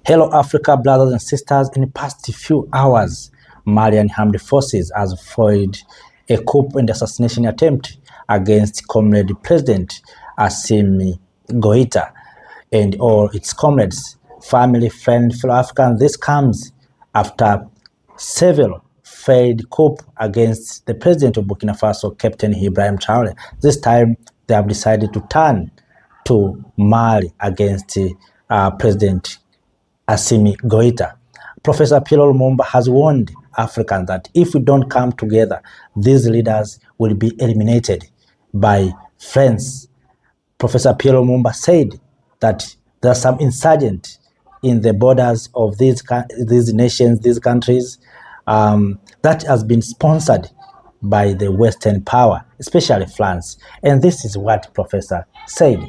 Hello, Africa, brothers and sisters. In the past few hours, Malian Armed Forces has foiled a coup and assassination attempt against comrade President Assimi Goïta and all its comrades, family, friends, fellow Africans. This comes after several failed coup against the president of Burkina Faso, Captain Ibrahim Traoré. This time, they have decided to turn to Mali against President Assimi Goïta. Professor Pierre Lumumba has warned Africans that if we don't come together, these leaders will be eliminated by France. Professor Pierre Lumumba said that there are some insurgents in the borders of these nations, these countries, that has been sponsored by the Western power, especially France. And this is what Professor said.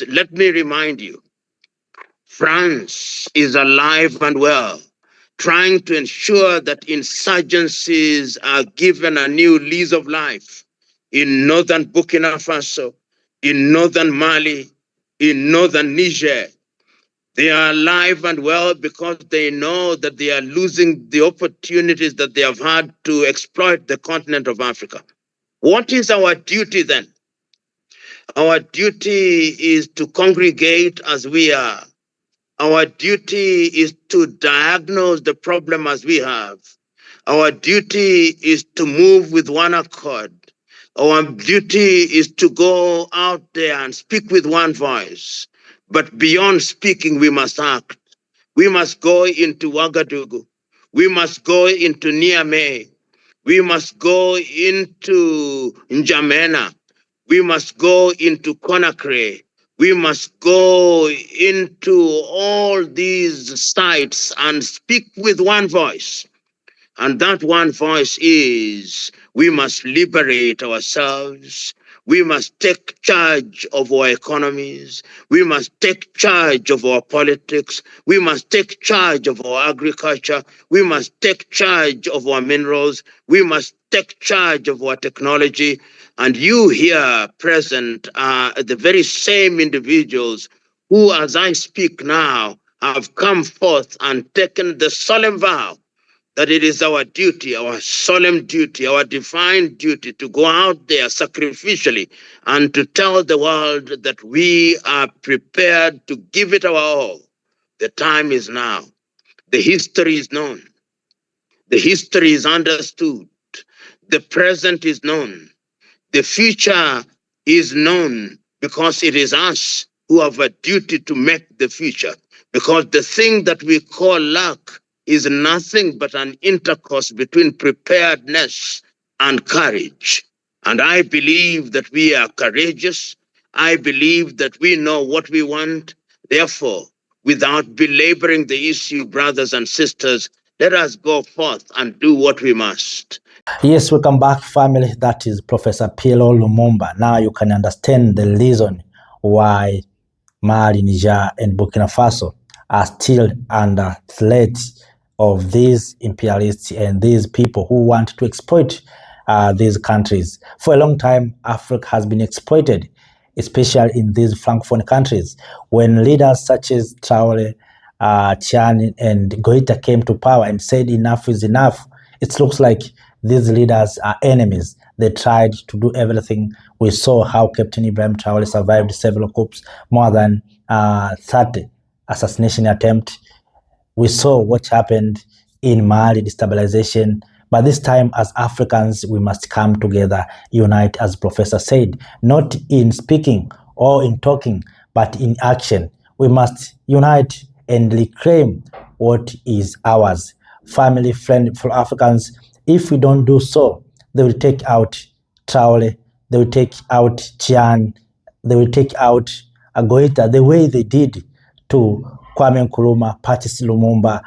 Let me remind you, France is alive and well, trying to ensure that insurgencies are given a new lease of life in northern Burkina Faso, in northern Mali, in northern Niger. They are alive and well because they know that they are losing the opportunities that they have had to exploit the continent of Africa. What is our duty then? Our duty is to congregate as we are. Our duty is to diagnose the problem as we have. Our duty is to move with one accord. Our duty is to go out there and speak with one voice. But beyond speaking, we must act. We must go into Ouagadougou. We must go into Niamey. We must go into N'Djamena. We must go into Conakry. We must go into all these sites and speak with one voice. And that one voice is, we must liberate ourselves. We must take charge of our economies. We must take charge of our politics. We must take charge of our agriculture. We must take charge of our minerals. We must take charge of our technology. And you here present are the very same individuals who, as I speak now, have come forth and taken the solemn vow that it is our duty, our solemn duty, our divine duty to go out there sacrificially and to tell the world that we are prepared to give it our all. The time is now. The history is known. The history is understood. The present is known. The future is known because it is us who have a duty to make the future. Because the thing that we call luck is nothing but an intercourse between preparedness and courage. And I believe that we are courageous. I believe that we know what we want. Therefore, without belaboring the issue, brothers and sisters, let us go forth and do what we must. Yes, welcome back, family. That is Professor Pierre Lumumba. Now you can understand the reason why Mali, Niger, and Burkina Faso are still under threat of these imperialists and these people who want to exploit these countries. For a long time, Africa has been exploited, especially in these Francophone countries. When leaders such as Traoré, Tiani, and Goita came to power and said enough is enough, it looks like these leaders are enemies. They tried to do everything. We saw how Captain Ibrahim Traoré survived several coups, more than 30 assassination attempts. We saw what happened in Mali, destabilization. But this time, as Africans, we must come together, unite, as Professor said, not in speaking or in talking, but in action. We must unite and reclaim what is ours. Family, friend, for Africans. If we don't do so, they will take out Traoré, they will take out Tian, they will take out Goita, the way they did to Kwame Nkrumah, Patrice Lumumba,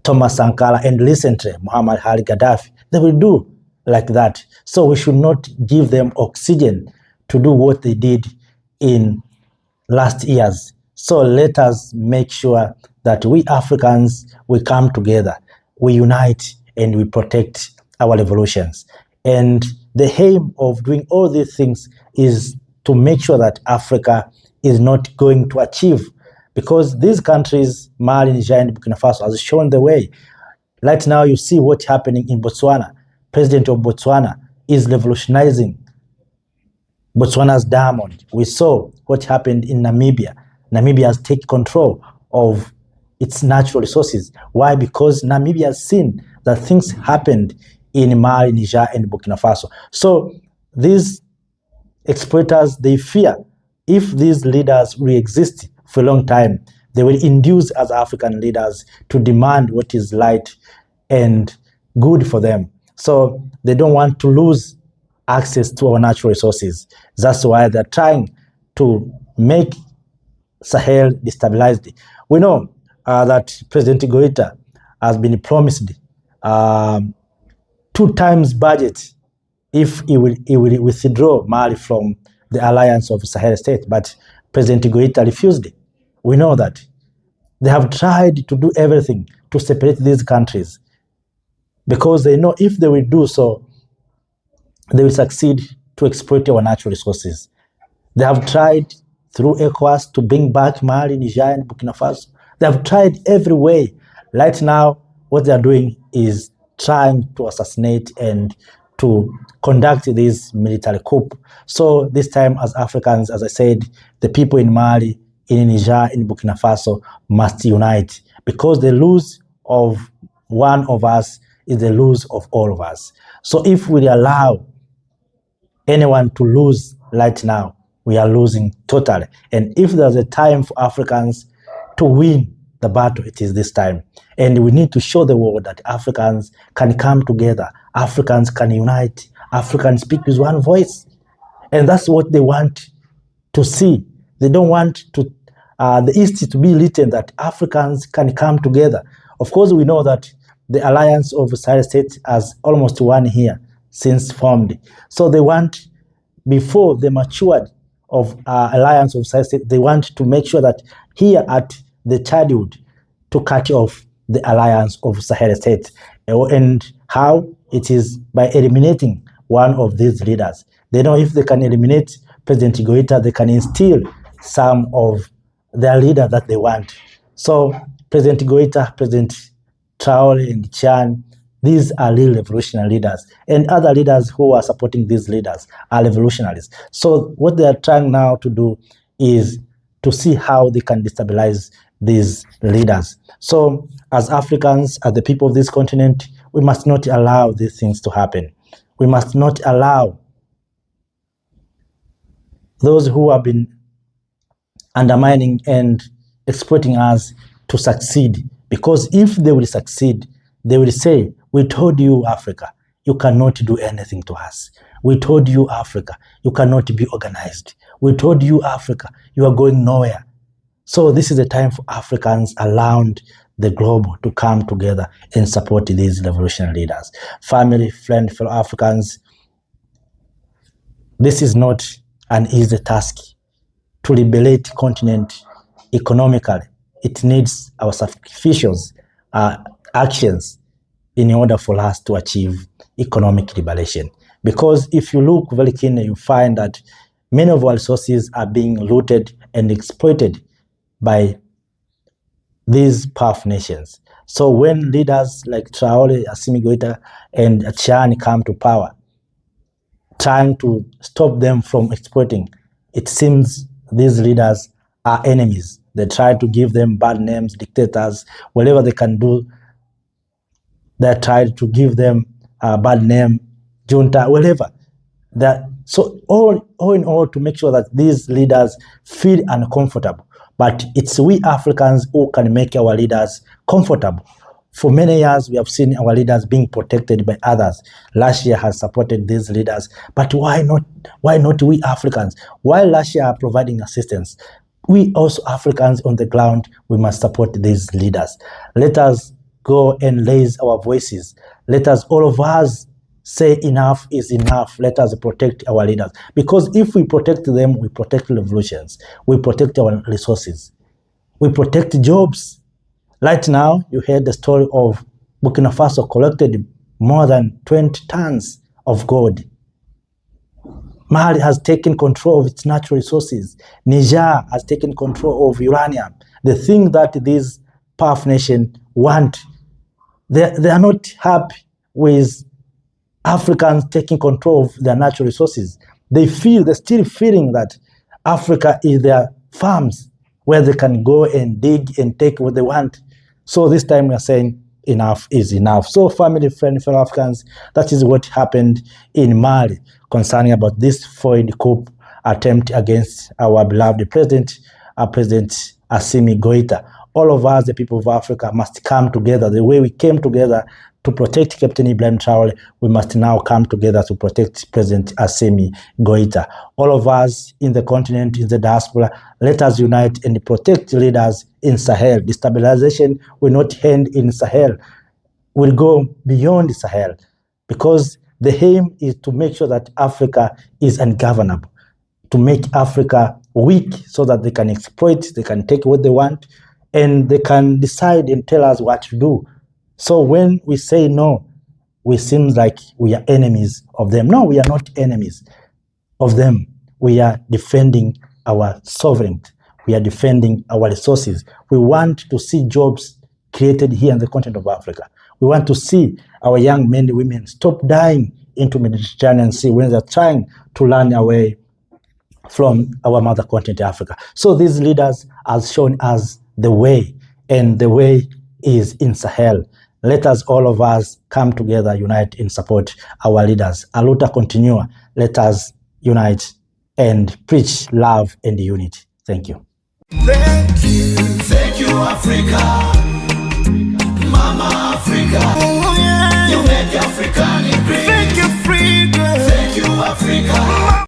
Thomas Sankara, and recently Muhammad Ali Gaddafi. They will do like that. So we should not give them oxygen to do what they did in last years. So let us make sure that we Africans, we come together, we unite, and we protect our revolutions. And the aim of doing all these things is to make sure that Africa is not going to achieve, because these countries, Mali, Niger, and Burkina Faso, has shown the way. Right now, you see what's happening in Botswana. President of Botswana is revolutionizing Botswana's diamond. We saw what happened in Namibia. Namibia has taken control of its natural resources. Why? Because Namibia has seen that things happened in Mali, Niger, and Burkina Faso. So these exploiters, they fear if these leaders will exist for a long time, they will induce us African leaders to demand what is right and good for them. So they don't want to lose access to our natural resources. That's why they're trying to make Sahel destabilized. We know that President Goita has been promised 2 times budget if he will withdraw Mali from the alliance of Sahel states, but President Goita refused. We know that. They have tried to do everything to separate these countries because they know if they will do so, they will succeed to exploit our natural resources. They have tried through ECOWAS to bring back Mali, Niger, and Burkina Faso. They have tried every way. Right now, what they are doing is trying to assassinate and to conduct this military coup. So this time, as Africans, as I said, the people in Mali, in Niger, in Burkina Faso must unite, because the lose of one of us is the lose of all of us. So if we allow anyone to lose right now, we are losing totally. And if there's a time for Africans to win the battle, it is this time. And we need to show the world that Africans can come together, Africans can unite, Africans speak with one voice. And that's what they want to see. They don't want to the East to be written that Africans can come together. Of course, we know that the alliance of Sahel states has almost 1 year since formed. So they want, before the matured of alliance of Sahel states, they want to make sure that here at the childhood to cut off the alliance of Sahel states. And how? It is by eliminating one of these leaders. They know if they can eliminate President Goita, they can instill some of their leader that they want. So President Goita, President Traore and Chan, these are real revolutionary leaders. And other leaders who are supporting these leaders are revolutionaries. So what they are trying now to do is to see how they can destabilize these leaders. So as Africans, as the people of this continent, we must not allow these things to happen. We must not allow those who have been undermining and exploiting us to succeed. Because if they will succeed, they will say, we told you, Africa, you cannot do anything to us. We told you, Africa, you cannot be organized. We told you, Africa, you are going nowhere. So this is the time for Africans around the globe to come together and support these revolutionary leaders. Family, friend, fellow Africans, this is not an easy task. To liberate continent economically, it needs our sacrificial actions in order for us to achieve economic liberation. Because if you look very keenly, you find that many of our resources are being looted and exploited by these powerful nations. So when leaders like Traore, Assimi Goïta, and Chan come to power, trying to stop them from exploiting, it seems these leaders are enemies. They try to give them bad names, dictators, whatever they can do. They try to give them a bad name, junta, whatever. So all in all, to make sure that these leaders feel uncomfortable. But it's we Africans who can make our leaders comfortable. For many years, we have seen our leaders being protected by others. Russia has supported these leaders, but why not we Africans? While Russia are providing assistance, we also Africans on the ground, we must support these leaders. Let us go and raise our voices. Let us, all of us, say enough is enough. Let us protect our leaders. Because if we protect them, we protect revolutions. We protect our resources. We protect jobs. Right now, you heard the story of Burkina Faso collected more than 20 tons of gold. Mali has taken control of its natural resources. Niger has taken control of uranium. The thing that these powerful nations want, they are not happy with Africans taking control of their natural resources. They're still feeling that Africa is their farms where they can go and dig and take what they want. So this time we are saying enough is enough. So family, friend, fellow Africans, that is what happened in Mali concerning about this foiled coup attempt against our beloved President Assimi Goïta. All of us, the people of Africa, must come together. The way we came together to protect Captain Ibrahim Traoré, we must now come together to protect President Assimi Goïta. All of us in the continent, in the diaspora, let us unite and protect leaders in Sahel. Destabilization will not end in Sahel, will go beyond Sahel, because the aim is to make sure that Africa is ungovernable, to make Africa weak so that they can exploit, they can take what they want, and they can decide and tell us what to do. So when we say no, we seem like we are enemies of them. No, we are not enemies of them. We are defending our sovereignty. We are defending our resources. We want to see jobs created here in the continent of Africa. We want to see our young men and women stop dying into the Mediterranean Sea when they're trying to run away from our mother continent, Africa. So these leaders have shown us the way, and the way is in Sahel. Let us, all of us, come together, unite, and support our leaders. A luta continua. Let us unite and preach love and unity. Thank you. Thank you, Africa. Mama Africa. Oh, yeah. You make African great. Thank you, Africa.